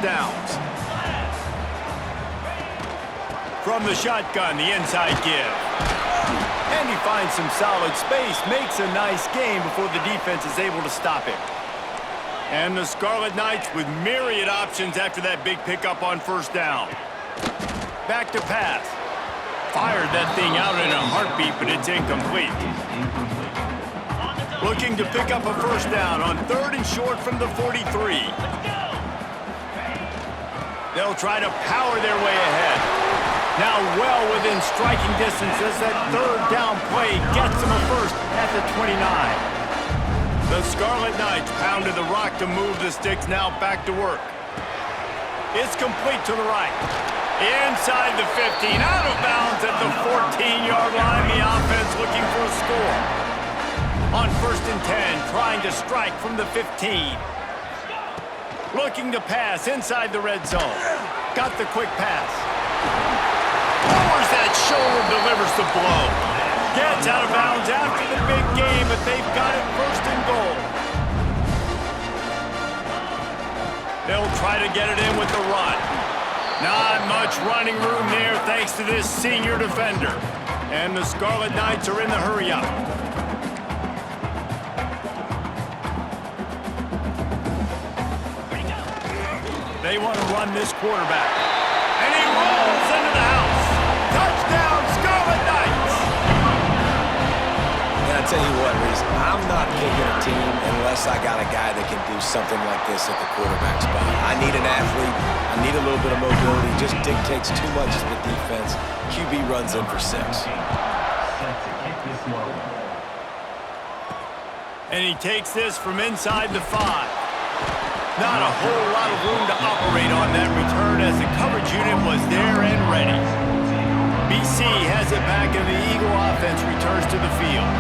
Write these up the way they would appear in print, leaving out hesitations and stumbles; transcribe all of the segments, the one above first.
downs. From the shotgun, the inside give. And he finds some solid space, makes a nice game before the defense is able to stop him. And the Scarlet Knights with myriad options after that big pickup on first down. Back to pass. Fired that thing out in a heartbeat, but it's incomplete. Looking to pick up a first down on 3rd and short from the 43. They'll try to power their way ahead. Now well within striking distance as that 3rd down play gets them a first at the 29. The Scarlet Knights pounded the rock to move the sticks, now back to work. It's complete to the right. Inside the 15, out of bounds at the 14-yard line. The offense looking for a score. On 1st and 10, trying to strike from the 15. Looking to pass inside the red zone. Got the quick pass. Lowers that shoulder, delivers the blow. Gets out of bounds after the big game, but they've got it 1st and goal. They'll try to get it in with the run. Not much running room there thanks to this senior defender. And the Scarlet Knights are in the hurry-up. They want to run this quarterback. And he rolls into the house. Touchdown, Scarlet Knights! And I tell you what, Reese, I'm not picking a team unless I got a guy that can do something like this at the quarterback spot. I need an athlete. I need a little bit of mobility. Just dictates too much of the defense. QB runs in for 6. And he takes this from inside the 5. Not a whole lot of room to operate on that return as the coverage unit was there and ready. BC has it back and the Eagle offense returns to the field.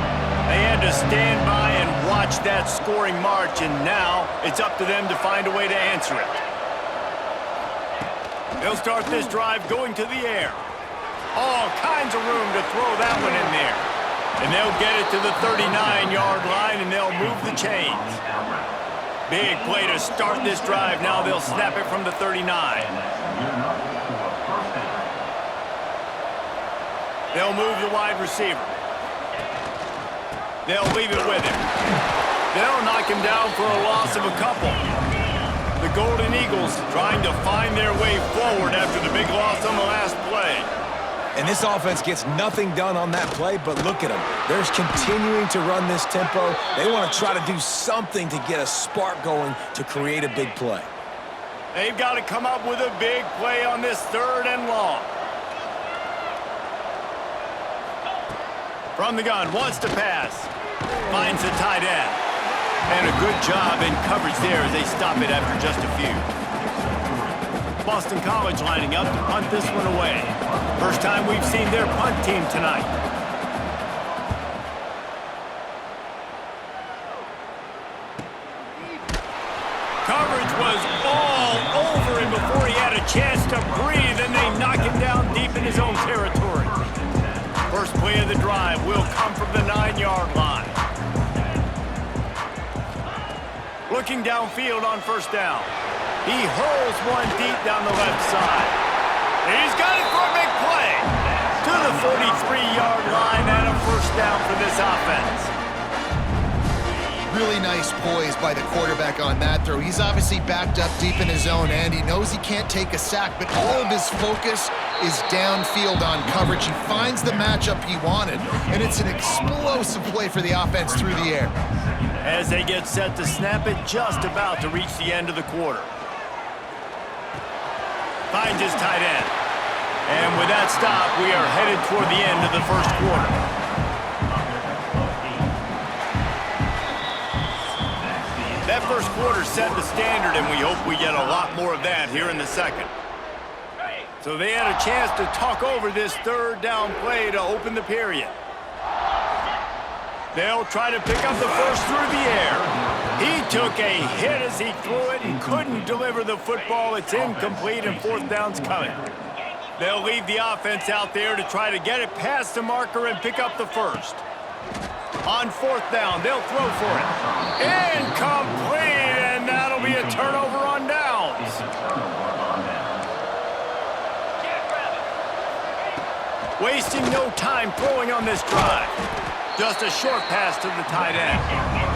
They had to stand by and watch that scoring march, and now it's up to them to find a way to answer it. They'll start this drive going to the air. All kinds of room to throw that one in there. And they'll get it to the 39-yard line, and they'll move the chains. Big play to start this drive. Now they'll snap it from the 39. They'll move the wide receiver. They'll leave it with him. They'll knock him down for a loss of a couple. The Golden Eagles trying to find their way forward after the big loss on the last play. And this offense gets nothing done on that play, but look at them. They're continuing to run this tempo. They want to try to do something to get a spark going to create a big play. They've got to come up with a big play on this 3rd and long. From the gun, wants to pass. Finds the tight end. And a good job in coverage there as they stop it after just a few. Boston College lining up to punt this one away. First time we've seen their punt team tonight. Coverage was all over him before he had a chance to breathe, and they knock him down deep in his own territory. First play of the drive will come from the 9-yard line. Looking downfield on first down. He hurls one deep down the left side. He's got it for a big play. To the 43-yard line and a first down for this offense. Really nice poise by the quarterback on that throw. He's obviously backed up deep in his own end. He knows he can't take a sack, but all of his focus is downfield on coverage. He finds the matchup he wanted, and it's an explosive play for the offense through the air. As they get set to snap it, just about to reach the end of the quarter. Finds his tight end. And with that stop, we are headed toward the end of the first quarter. That first quarter set the standard, and we hope we get a lot more of that here in the second. So they had a chance to talk over this 3rd down play to open the period. They'll try to pick up the first through the air. He took a hit as he threw it and couldn't deliver the football. It's incomplete, and 4th down's coming. They'll leave the offense out there to try to get it past the marker and pick up the first. On 4th down, they'll throw for it. Incomplete, and that'll be a turnover on downs. Wasting no time throwing on this drive. Just a short pass to the tight end.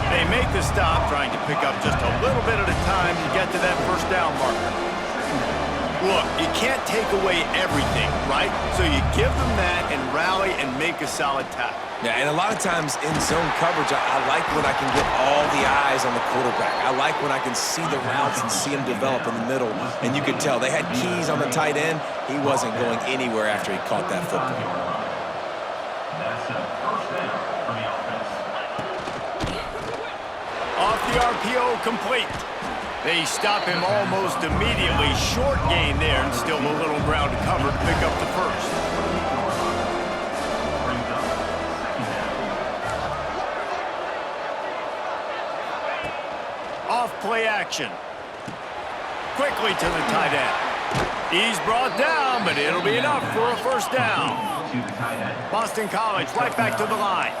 They make the stop, trying to pick up just a little bit at a time to get to that first down marker. Look, you can't take away everything, right? So you give them that and rally and make a solid tackle. Yeah, and a lot of times in zone coverage, I like when I can get all the eyes on the quarterback. I like when I can see the routes and see them develop in the middle. And you could tell they had keys on the tight end. He wasn't going anywhere after he caught that football. That's a first down for the offense. Off the RPO, complete. They stop him almost immediately. Short gain there, and still a little ground to cover to pick up the first. Off play action. Quickly to the tight end. He's brought down, but it'll be enough for a first down. Boston College right back to the line.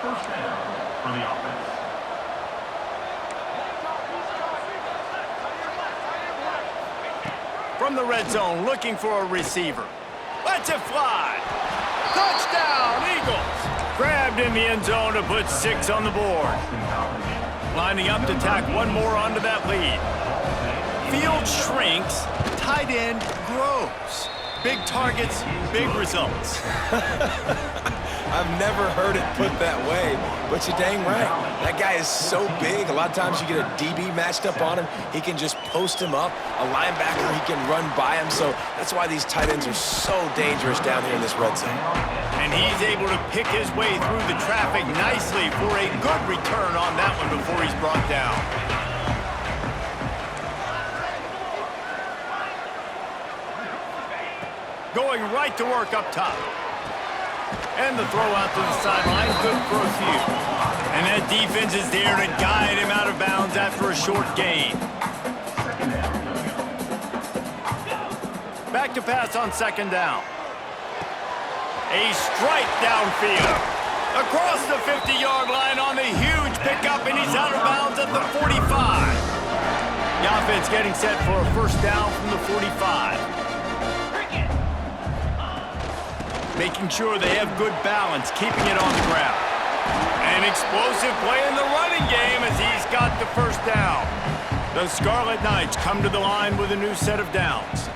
First down for the offense. From the red zone, looking for a receiver. Lets it fly. Touchdown, Eagles. Grabbed in the end zone to put 6 on the board. Lining up to tack one more onto that lead. Field shrinks, tight end grows. Big targets, big results. I've never heard it put that way, but you're dang right. That guy is so big. A lot of times you get a DB matched up on him. He can just post him up. A linebacker, he can run by him. So that's why these tight ends are so dangerous down here in this red zone. And he's able to pick his way through the traffic nicely for a good return on that one before he's brought down. Going right to work up top. And the throw out to the sideline, good for a few. And that defense is there to guide him out of bounds after a short gain. Back to pass on second down. A strike downfield. Across the 50-yard line on the huge pickup, and he's out of bounds at the 45. The offense getting set for a first down from the 45. Making sure they have good balance, keeping it on the ground. An explosive play in the running game as he's got the first down. The Scarlet Knights come to the line with a new set of downs.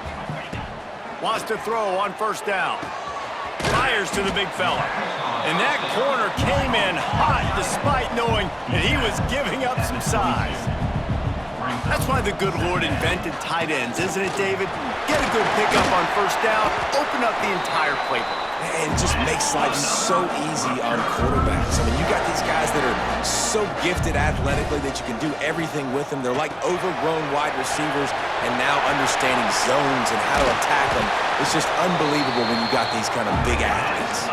Wants to throw on first down. Fires to the big fella. And that corner came in hot despite knowing that he was giving up some size. That's why the good Lord invented tight ends, isn't it, David? Get a good pickup on first down, open up the entire playbook. And it just makes life so easy on quarterbacks. I mean, you got these guys that are so gifted athletically that you can do everything with them. They're like overgrown wide receivers, and now understanding zones and how to attack them. It's just unbelievable when you got these kind of big athletes.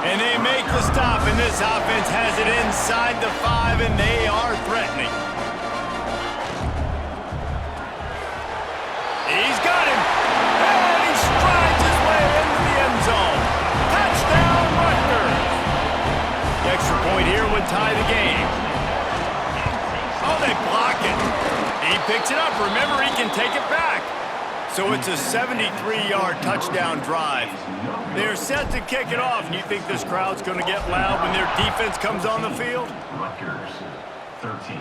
And they make the stop, and this offense has it inside the 5, and they are threatening. He's got him, and he strides his way into the end zone. Touchdown, Rutgers. The extra point here would tie the game. Oh, they block it. He picks it up. Remember, he can take it back. So it's a 73-yard touchdown drive. They're set to kick it off, and you think this crowd's going to get loud when their defense comes on the field? Rutgers, 13.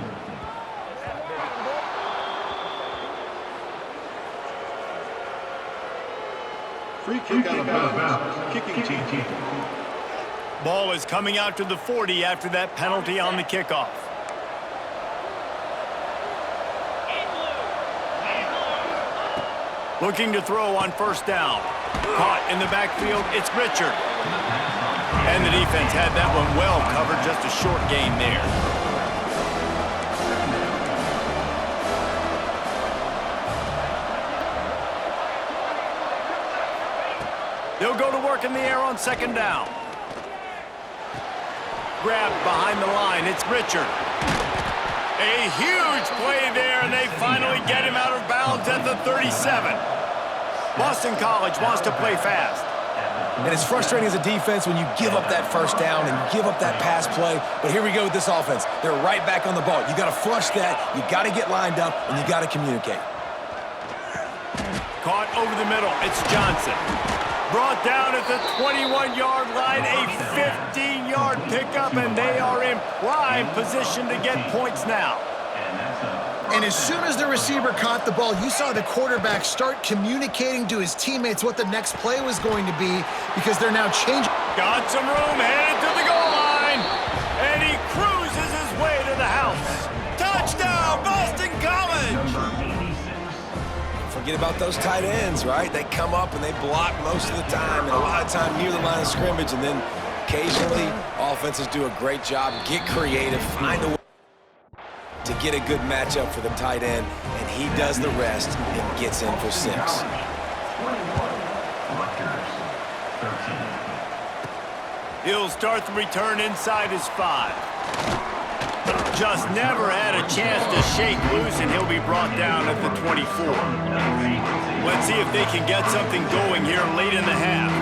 Free kick out of bounds. Kicking team. Ball is coming out to the 40 after that penalty on the kickoff. Looking to throw on first down. Caught in the backfield, it's Richard. And the defense had that one well covered, just a short gain there. They'll go to work in the air on second down. Grabbed behind the line, it's Richard. A huge play there, and they finally get him out of bounds at the 37. Boston College wants to play fast. And it's frustrating as a defense when you give up that first down and you give up that pass play. But here we go with this offense. They're right back on the ball. You got to flush that, you got to get lined up, and you got to communicate. Caught over the middle, it's Johnson. Brought down at the 21-yard line, a 15-yard pickup, and they are in prime position to get points now. And as soon as the receiver caught the ball, you saw the quarterback start communicating to his teammates what the next play was going to be because they're now changing. Got some room, headed to the goal line, and he cruises his way to the house. Touchdown, Boston College! Forget about those tight ends, right? They come up and they block most of the time, and a lot of time near the line of scrimmage, and then occasionally offenses do a great job, get creative, find a way to get a good matchup for the tight end, and he does the rest and gets in for 6. 21, Rutgers, 13. He'll start the return inside his 5. Just never had a chance to shake loose, and he'll be brought down at the 24. Let's see if they can get something going here late in the half.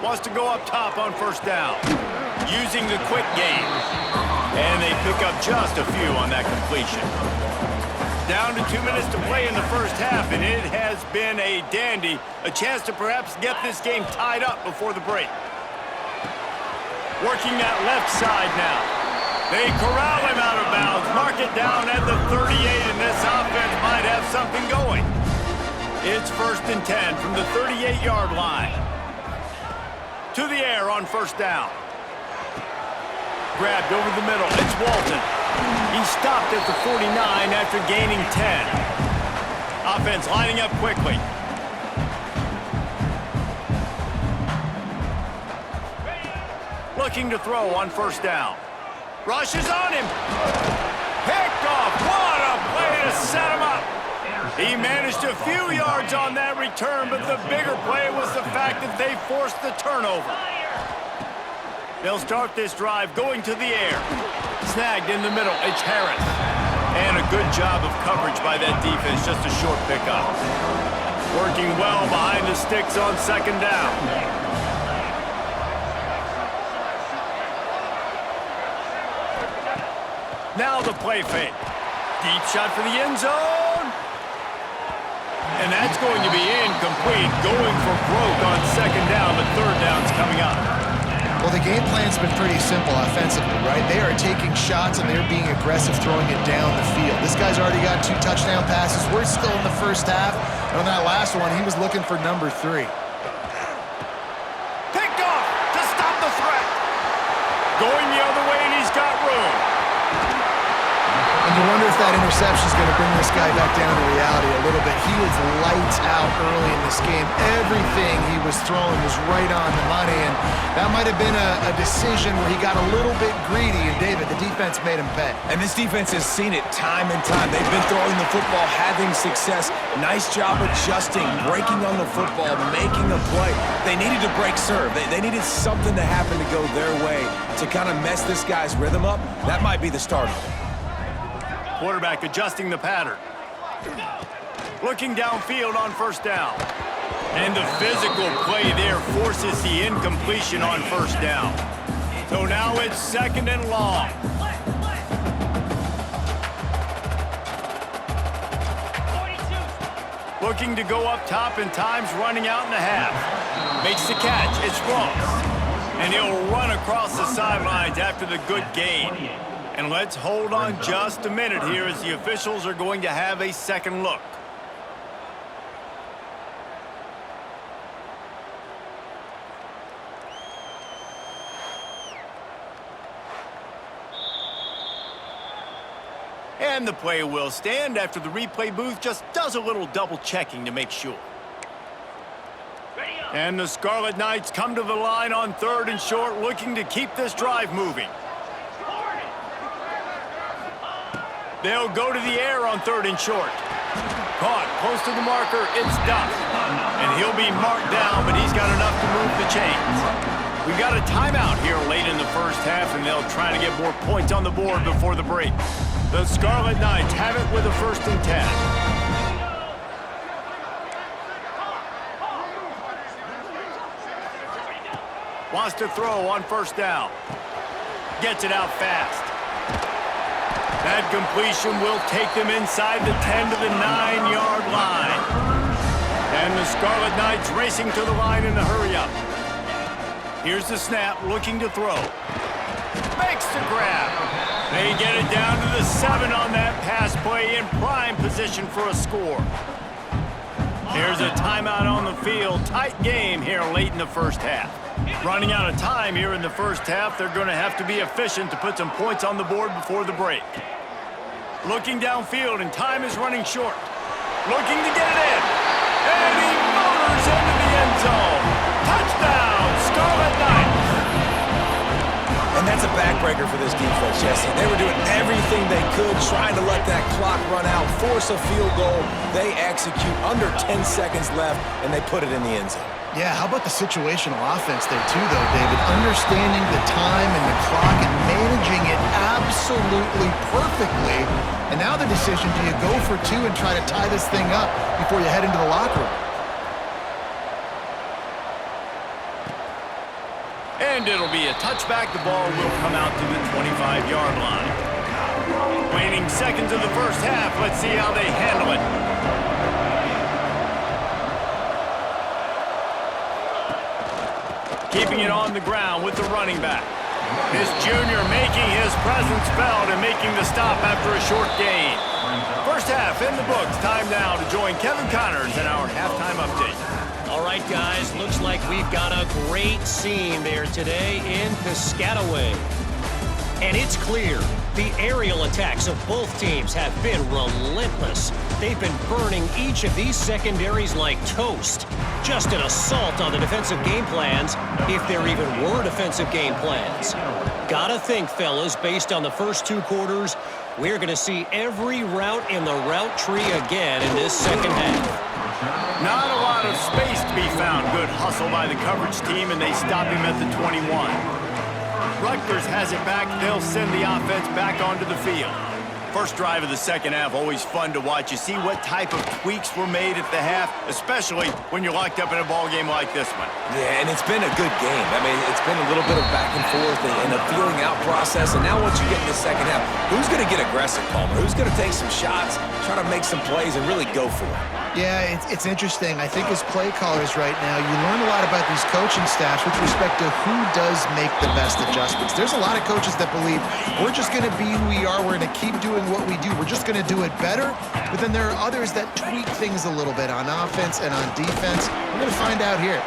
Wants to go up top on first down, using the quick game. And they pick up just a few on that completion. Down to 2 minutes to play in the first half, and it has been a dandy. A chance to perhaps get this game tied up before the break. Working that left side now. They corral him out of bounds, mark it down at the 38, and this offense might have something going. It's 1st and 10 from the 38-yard line. To the air on first down. Grabbed over the middle. It's Walton. He stopped at the 49 after gaining 10. Offense lining up quickly. Looking to throw on first down. Rushes on him. Picked off. What a play to set him up. He managed a few yards on that return, but the bigger play was the fact that they forced the turnover. They'll start this drive going to the air. Snagged in the middle. It's Harris. And a good job of coverage by that defense. Just a short pickup. Working well behind the sticks on second down. Now the play fake. Deep shot for the end zone. And that's going to be incomplete. Going for broke on second down, but third down's coming up. Well, the game plan's been pretty simple offensively, right? They are taking shots and they're being aggressive, throwing it down the field. This guy's already got 2 touchdown passes. We're still in the first half. And on that last one, he was looking for number 3. Picked off to stop the threat. Going the other way, and he's got room. And you wonder if that interception is going to bring this guy back down to reality a little bit. He was lights out early in this game. Everything he was throwing was right on the money, and that might have been a decision where he got a little bit greedy, and David, the defense made him pay. And this defense has seen it time and time. They've been throwing the football, having success. Nice job adjusting, breaking on the football, making a play. They needed to break serve. They needed something to happen to go their way to kind of mess this guy's rhythm up. That might be the start of it. Quarterback adjusting the pattern. Looking downfield on first down. And the physical play there forces the incompletion on first down. So now it's 2nd and long. Looking to go up top, and time's running out in the half. Makes the catch. It's Ross. And he'll run across the sidelines after the good gain. And let's hold on just a minute here as the officials are going to have a second look. And the play will stand after the replay booth just does a little double checking to make sure. And the Scarlet Knights come to the line on 3rd and short, looking to keep this drive moving. They'll go to the air on 3rd and short. Caught close to the marker, it's Duff. And he'll be marked down, but he's got enough to move the chains. We've got a timeout here late in the first half, and they'll try to get more points on the board before the break. The Scarlet Knights have it with a 1st and 10. Wants to throw on first down. Gets it out fast. That completion will take them inside the 10 to the 9-yard line. And the The Scarlet Knights racing to the line in the hurry-up. Here's the snap, looking to throw. Makes the grab. They get it down to the 7 on that pass play, in prime position for a score. Here's a timeout on the field. Tight game here late in the first half. Running out of time here in the first half, they're going to have to be efficient to put some points on the board before the break. Looking downfield, and time is running short. Looking to get it in. And he motors into the end zone. Touchdown, Scarlet Knights. And that's a backbreaker for this defense, Jesse. They were doing everything they could, trying to let that clock run out, force a field goal. They execute under 10 seconds left, and they put it in the end zone. Yeah, how about the situational offense there too, though, David? Understanding the time and the clock and managing it absolutely perfectly. And now the decision, do you go for 2 and try to tie this thing up before you head into the locker room? And it'll be a touchback. The ball will come out to the 25-yard line. Waning seconds of the first half. Let's see how they handle it. Keeping it on the ground with the running back. This junior making his presence felt and making the stop after a short gain. First half in the books. Time now to join Kevin Connors in our halftime update. All right, guys, looks like we've got a great scene there today in Piscataway. And it's clear the aerial attacks of both teams have been relentless. They've been burning each of these secondaries like toast. Just an assault on the defensive game plans, if there even were defensive game plans. Gotta think, fellas, based on the first 2 quarters, we're going to see every route in the route tree again in this second half. Not a lot of space to be found. Good hustle by the coverage team, and they stop him at the 21. Rutgers has it back. They'll send the offense back onto the field. First drive of the second half, always fun to watch. You see what type of tweaks were made at the half, especially when you're locked up in a ball game like this one. Yeah, and it's been a good game. I mean, it's been a little bit of back and forth and a feeling out process. And now once you get in the second half, who's going to get aggressive, Palmer? Who's going to take some shots, try to make some plays, and really go for it? Yeah, it's interesting. I think as play callers right now, you learn a lot about these coaching staffs with respect to who does make the best adjustments. There's a lot of coaches that believe we're just going to be who we are. We're going to keep doing what we do. We're just going to do it better. But then there are others that tweak things a little bit on offense and on defense. We're going to find out here.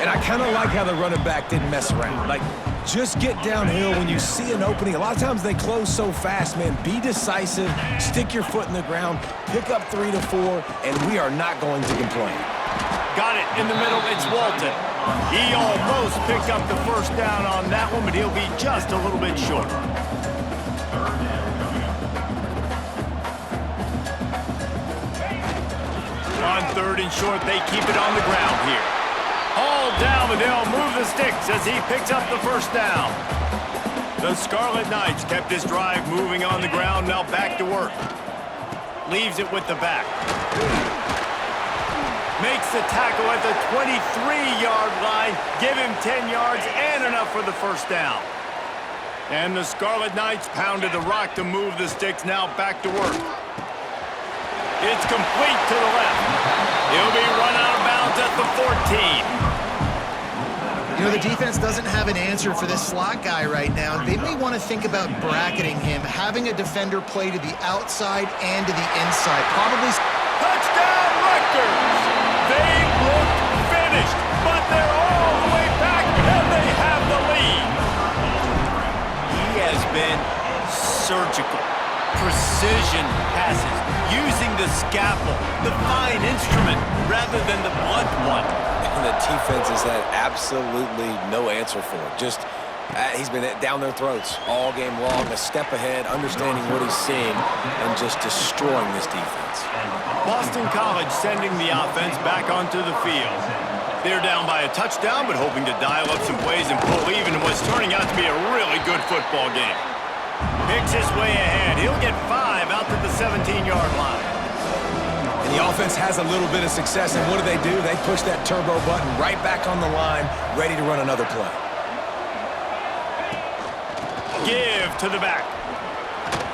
And I kind of like how the running back didn't mess around. Like, just get downhill when you see an opening. A lot of times they close so fast, man. Be decisive, stick your foot in the ground, pick up 3 to 4, and we are not going to complain. Got it in the middle. It's Walton. He almost picked up the first down on that one, but he'll be just a little bit short. On 3rd and short, they keep it on the ground here. All down, but they'll move the sticks as he picks up the first down. The Scarlet Knights kept this drive moving on the ground, now back to work. Leaves it with the back. Makes the tackle at the 23-yard line. Give him 10 yards and enough for the first down. And the Scarlet Knights pounded the rock to move the sticks, now back to work. It's complete to the left. He'll be run out of bounds at the 14. You know, the defense doesn't have an answer for this slot guy right now. They may want to think about bracketing him, having a defender play to the outside and to the inside. Probably. Touchdown, Rutgers! They look finished, but they're all the way back, and they have the lead. He has been surgical. Precision passes, using the scalpel, the fine instrument, rather than the blunt one. And the defense has had absolutely no answer for it. Just, he's been down their throats all game long, a step ahead, understanding what he's seeing, and just destroying this defense. Boston College sending the offense back onto the field. They're down by a touchdown, but hoping to dial up some plays and pull even in what's turning out to be a really good football game. Picks his way ahead. He'll get 5 out to the 17-yard line. And the offense has a little bit of success, and what do? They push that turbo button right back on the line, ready to run another play. Give to the back.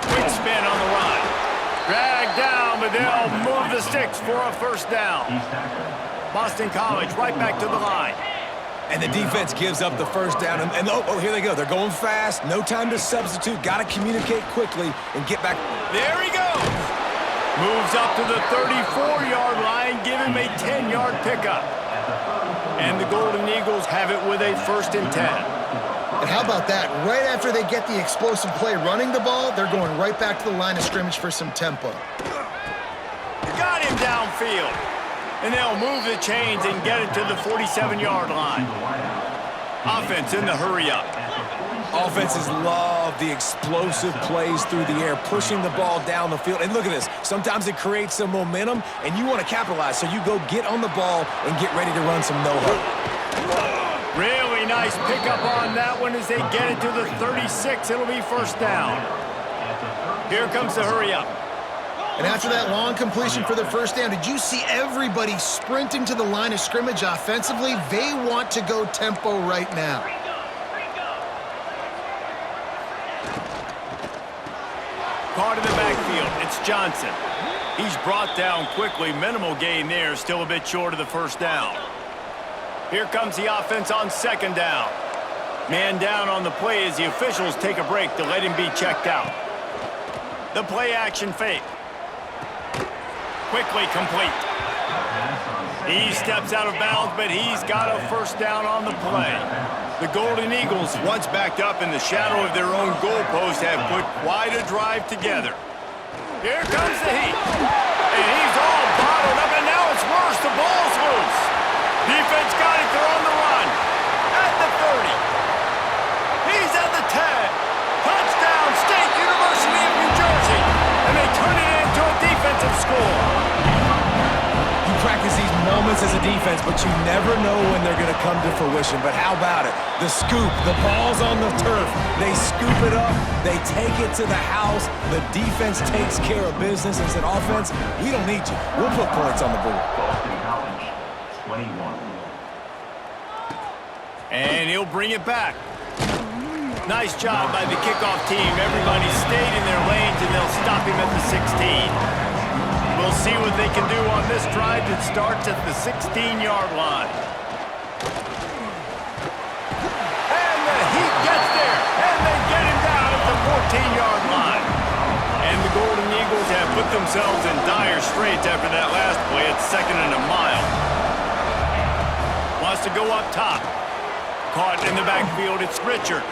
Quick spin on the run. Drag down, but they'll move the sticks for a first down. Boston College right back to the line. And the defense gives up the first down. And here they go. They're going fast. No time to substitute. Got to communicate quickly and get back. There he goes. Moves up to the 34-yard line. Give him a 10-yard pickup. And the Golden Eagles have it with a 1st and 10. And how about that? Right after they get the explosive play running the ball, they're going right back to the line of scrimmage for some tempo. Got him downfield. And they'll move the chains and get it to the 47-yard line. Offense in the hurry-up. Offenses love the explosive plays through the air, pushing the ball down the field. And look at this. Sometimes it creates some momentum, and you want to capitalize. So you go get on the ball and get ready to run some no-huddle. Really nice pickup on that one as they get it to the 36. It'll be 1st down. Here comes the hurry-up. And after that long completion for the 1st down, did you see everybody sprinting to the line of scrimmage offensively? They want to go tempo right now. Caught in the backfield. It's Johnson. He's brought down quickly. Minimal gain there. Still a bit short of the 1st down. Here comes the offense on 2nd down. Man down on the play as the officials take a break to let him be checked out. The play action fake. Quickly complete. He steps out of bounds, but he's got a 1st down on the play. The Golden Eagles, once backed up in the shadow of their own goalpost, have put quite a drive together. Here comes the heat. And he's all bottled up, and now it's worse. The ball's loose. Defense got it. They're on the run. At the 30. He's at the 10. Touchdown, State University of New Jersey. And they turn it into a defensive score. You practice these moments as a defense, but you never know when they're going to come to fruition. But how about it? The scoop, the ball's on the turf. They scoop it up. They take it to the house. The defense takes care of business and said, offense, we don't need you. We'll put points on the board. Boston College, 21. And he'll bring it back. Nice job by the kickoff team. Everybody stayed in their lanes, and they'll stop him at the 16. We'll see what they can do on this drive that starts at the 16-yard line. And the Heat gets there, and they get him down at the 14-yard line. And the Golden Eagles have put themselves in dire straits after that last play at 2nd and a mile. Wants to go up top. Caught in the backfield, it's Richard.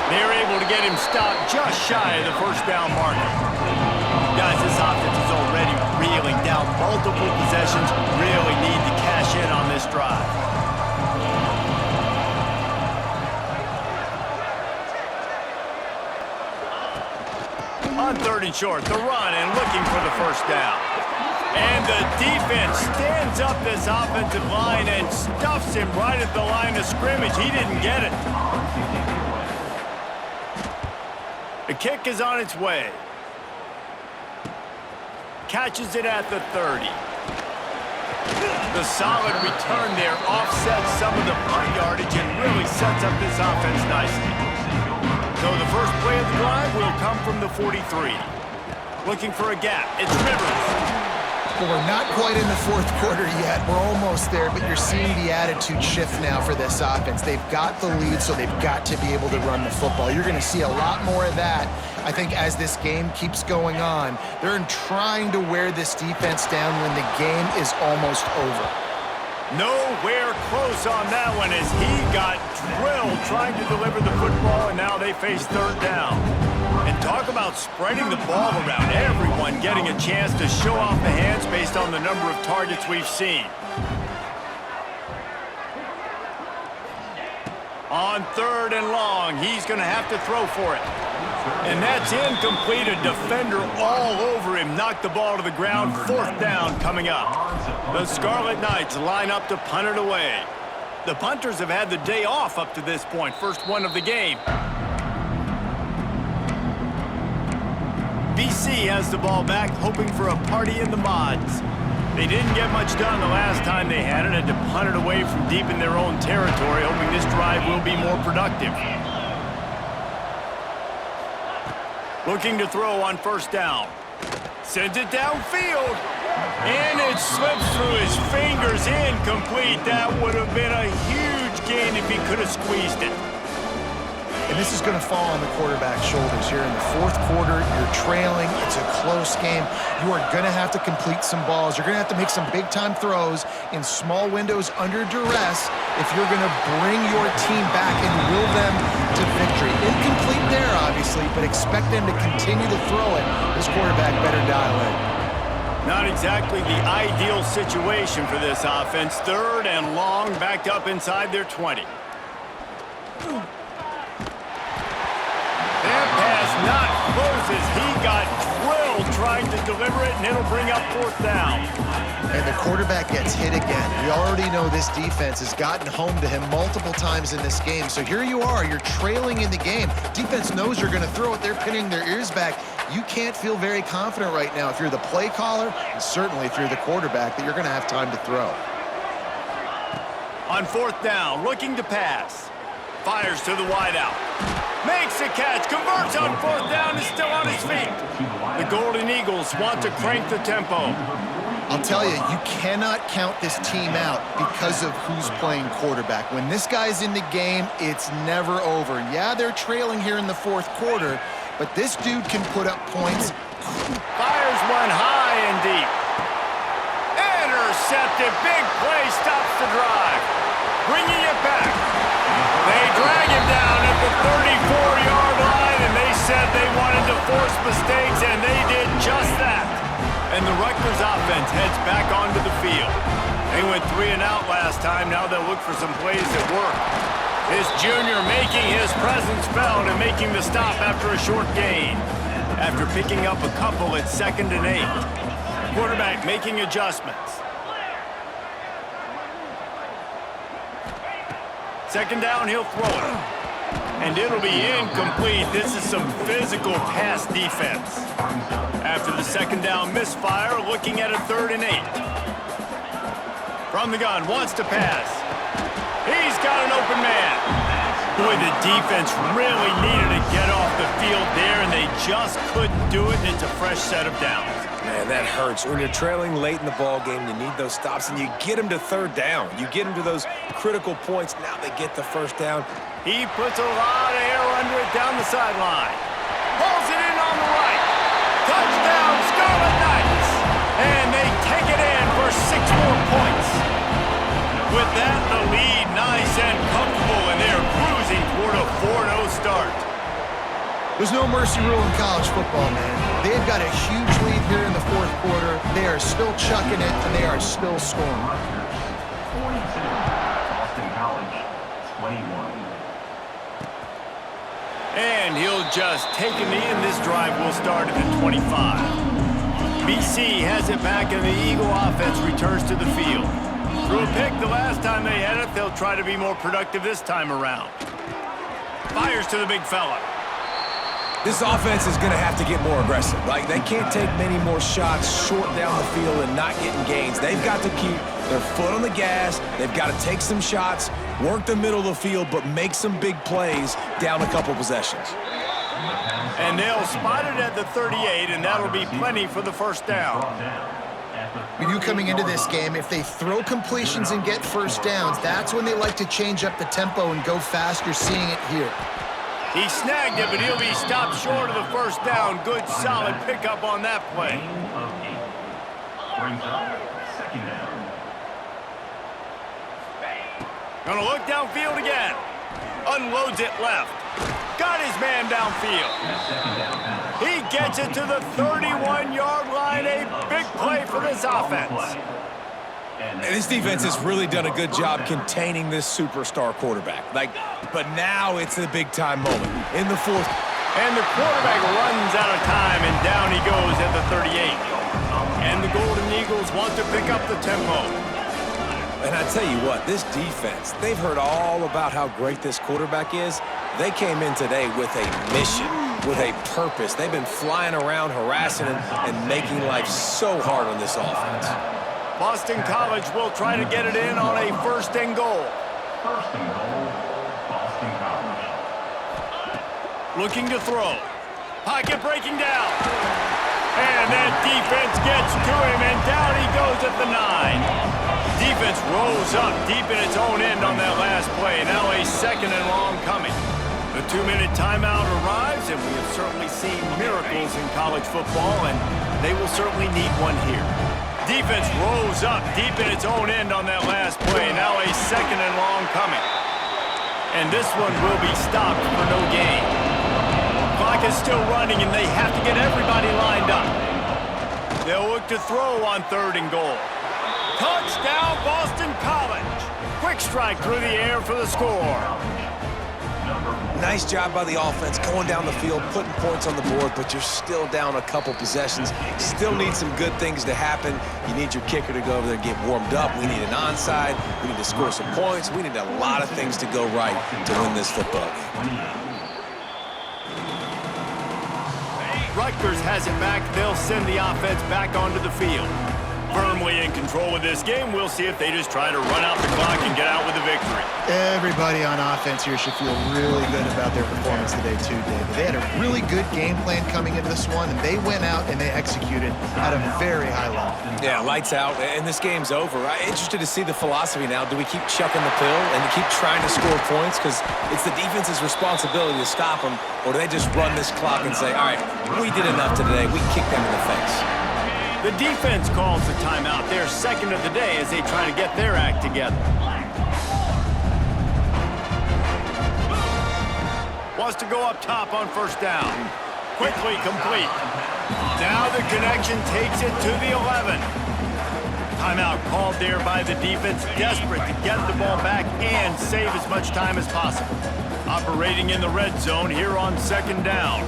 They're able to get him stopped just shy of the 1st down marker. Guys, this offense is already reeling down multiple possessions. Really need to cash in on this drive. On 3rd and short, the run and looking for the 1st down. And the defense stands up this offensive line and stuffs him right at the line of scrimmage. He didn't get it. The kick is on its way. Catches it at the 30. The solid return there offsets some of the punt yardage and really sets up this offense nicely. So the first play of the drive will come from the 43. Looking for a gap. It's Rivers. Well, we're not quite in the 4th quarter yet. We're almost there, but you're seeing the attitude shift now for this offense. They've got the lead, so they've got to be able to run the football. You're going to see a lot more of that, I think, as this game keeps going on. They're trying to wear this defense down when the game is almost over. Nowhere close on that one as he got drilled trying to deliver the football, and now they face 3rd down. And talk about spreading the ball around. Everyone getting a chance to show off the hands based on the number of targets we've seen. On 3rd and long, he's going to have to throw for it. And that's incomplete. A defender all over him. Knocked the ball to the ground. 4th down coming up. The Scarlet Knights line up to punt it away. The punters have had the day off up to this point. First one of the game. BC has the ball back, hoping for a party in the mods. They didn't get much done the last time they had it, had to punt it away from deep in their own territory, hoping this drive will be more productive. Looking to throw on 1st down. Sends it downfield. And it slips through his fingers, incomplete. That would have been a huge gain if he could have squeezed it. And this is going to fall on the quarterback's shoulders here in the fourth quarter. You're trailing. It's a close game. You are going to have to complete some balls. You're going to have to make some big-time throws in small windows under duress if you're going to bring your team back and will them to victory. Incomplete there, obviously, but expect them to continue to throw it. This quarterback better dial in. Not exactly the ideal situation for this offense. 3rd and long, backed up inside their 20. That pass not closes. He got drilled trying to deliver it, and it'll bring up 4th down. And the quarterback gets hit again. We already know this defense has gotten home to him multiple times in this game. So here you are. You're trailing in the game. Defense knows you're going to throw it. They're pinning their ears back. You can't feel very confident right now if you're the play caller, and certainly if you're the quarterback, that you're going to have time to throw. On 4th down, looking to pass. Fires to the wideout. Makes a catch, converts on 4th down, is still on his feet. The Golden Eagles want to crank the tempo. I'll tell you, you cannot count this team out because of who's playing quarterback. When this guy's in the game, it's never over. Yeah, they're trailing here in the 4th quarter, but this dude can put up points. Fires one high and deep. Intercepted, big play, stops the drive. Bringing it back. They drag him down at the 34-yard line, and they said they wanted to force mistakes, and they did just that. And the Rutgers offense heads back onto the field. They went 3 and out last time. Now they'll look for some plays that work. This junior making his presence felt and making the stop after a short gain. After picking up a couple at 2nd and 8. Quarterback making adjustments. 2nd down, he'll throw it. And it'll be incomplete. This is some physical pass defense. After the 2nd down misfire, looking at a 3rd and 8. From the gun, wants to pass. He's got an open man. Boy, the defense really needed to get off the field there, and they just couldn't do it. It's a fresh set of downs. Man, that hurts. When you're trailing late in the ball game, you need those stops, and you get them to 3rd down. You get them to those critical points. Now they get the 1st down. He puts a lot of air under it down the sideline. Pulls it in on the right. Touchdown, Scarlet Knights! And they take it in for 6 more points. With that, the lead nice and comfortable, and they're cruising toward a 4-0 start. There's no mercy rule in college football, man. They've got a huge lead here in the 4th quarter. They are still chucking it, and they are still scoring. 42, Boston College, 21. And he'll just take a knee, and this drive will start at the 25. BC has it back, and the Eagle offense returns to the field. Threw a pick the last time they had it. They'll try to be more productive this time around. Fires to the big fella. This offense is going to have to get more aggressive. Like, they can't take many more shots short down the field and not getting gains. They've got to keep their foot on the gas. They've got to take some shots, work the middle of the field, but make some big plays down a couple possessions. And they'll spot it at the 38, and that'll be plenty for the 1st down. When you coming into this game, if they throw completions and get 1st downs, that's when they like to change up the tempo and go fast. You're seeing it here. He snagged it, but he'll be stopped short of the 1st down. Good, solid pickup on that play. Brings up 2nd down. Gonna look downfield again. Unloads it left. Got his man downfield. He gets it to the 31-yard line. A big play for this offense. And this defense has really done a good job containing this superstar quarterback. But now it's a big-time moment in the 4th. And the quarterback runs out of time, and down he goes at the 38. And the Golden Eagles want to pick up the tempo. And I tell you what, this defense, they've heard all about how great this quarterback is. They came in today with a mission, with a purpose. They've been flying around, harassing him, and making life so hard on this offense. Boston College will try to get it in on a 1st and goal. 1st and goal, Boston College. Looking to throw. Pocket breaking down. And that defense gets to him, and down he goes at the defense rose up deep in its own end on that last play. Now a 2nd and long coming. The 2-minute timeout arrives, and we have certainly seen miracles in college football, and they will certainly need one here. Defense rose up deep in its own end on that last play. Now a 2nd and long coming. And this one will be stopped for no gain. Clock is still running, and they have to get everybody lined up. They'll look to throw on 3rd and goal. Touchdown, Boston College. Quick strike through the air for the score. Nice job by the offense going down the field, putting points on the board, but you're still down a couple possessions. Still need some good things to happen. You need your kicker to go over there and get warmed up. We need an onside. We need to score some points. We need a lot of things to go right to win this football game. Rutgers has it back. They'll send the offense back onto the field. Firmly in control of this game. We'll see if they just try to run out the clock and get out with a victory. Everybody on offense here should feel really good about their performance today too, David. They had a really good game plan coming into this one, and they went out and they executed at a very high level. Yeah, lights out, and this game's over. I'm interested to see the philosophy now. Do we keep chucking the pill and keep trying to score points? Because it's the defense's responsibility to stop them, or do they just run this clock and say, all right, we did enough today. We kicked them in the face. The defense calls the timeout. Their 2nd of the day as they try to get their act together. Wants to go up top on 1st down. Quickly complete. Now the connection takes it to the 11. Timeout called there by the defense, desperate to get the ball back and save as much time as possible. Operating in the red zone here on 2nd down.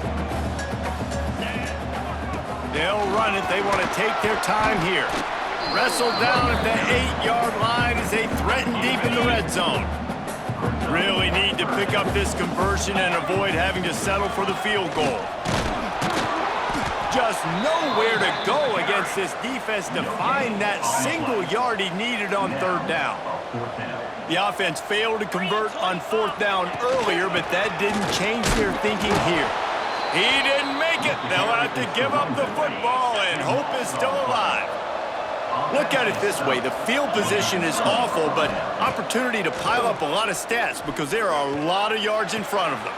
They'll run it. They want to take their time here. Wrestled down at the 8-yard line as they threaten deep in the red zone. Really need to pick up this conversion and avoid having to settle for the field goal. Just nowhere to go against this defense to find that single yard he needed on 3rd down. The offense failed to convert on 4th down earlier, but that didn't change their thinking here. He didn't make it. They'll have to give up the football, and hope is still alive. Look at it this way. The field position is awful, but opportunity to pile up a lot of stats because there are a lot of yards in front of them.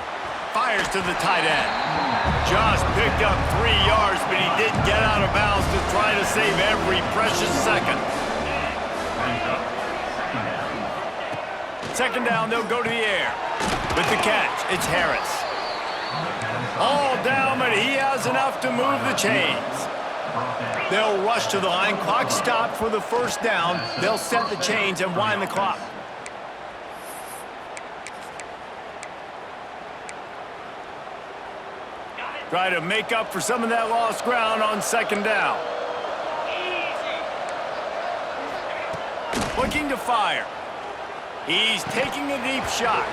Fires to the tight end. Just picked up 3 yards, but he didn't get out of bounds to try to save every precious second. 2nd down, they'll go to the air. With the catch, it's Harris. All down, but he has enough to move the chains. They'll rush to the line. Clock stopped for the 1st down. They'll set the chains and wind the clock. Try to make up for some of that lost ground on 2nd down. Looking to fire. He's taking a deep shot.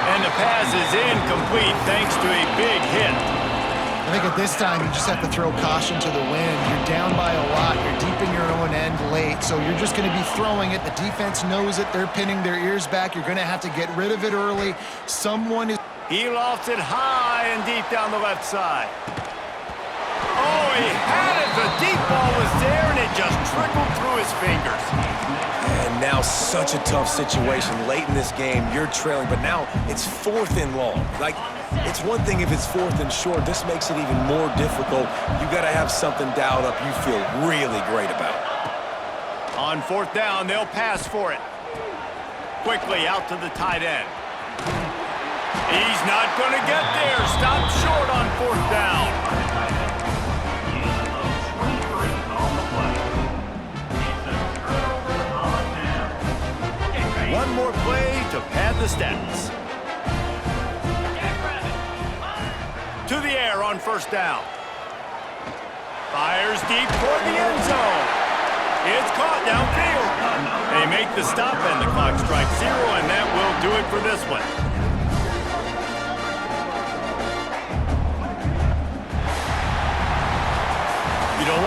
And the pass is incomplete thanks to a big hit. I think at this time you just have to throw caution to the wind. You're down by a lot. You're deep in your own end late, so you're just going to be throwing it. The defense knows it. They're pinning their ears back. You're going to have to get rid of it early. Someone is... He lofts it high and deep down the left side. Oh, he had it. The deep ball was there, and it just trickled through his fingers. And now such a tough situation. Late in this game, you're trailing, but now it's 4th and long. Like, it's one thing if it's 4th and short. This makes it even more difficult. You got to have something dialed up you feel really great about. On 4th down, they'll pass for it. Quickly out to the tight end. He's not going to get there. Stopped short on 4th down. One more play to pad the stats. To the air on 1st down. Fires deep toward the end zone. It's caught downfield. They make the stop, and the clock strikes 0, and that will do it for this one.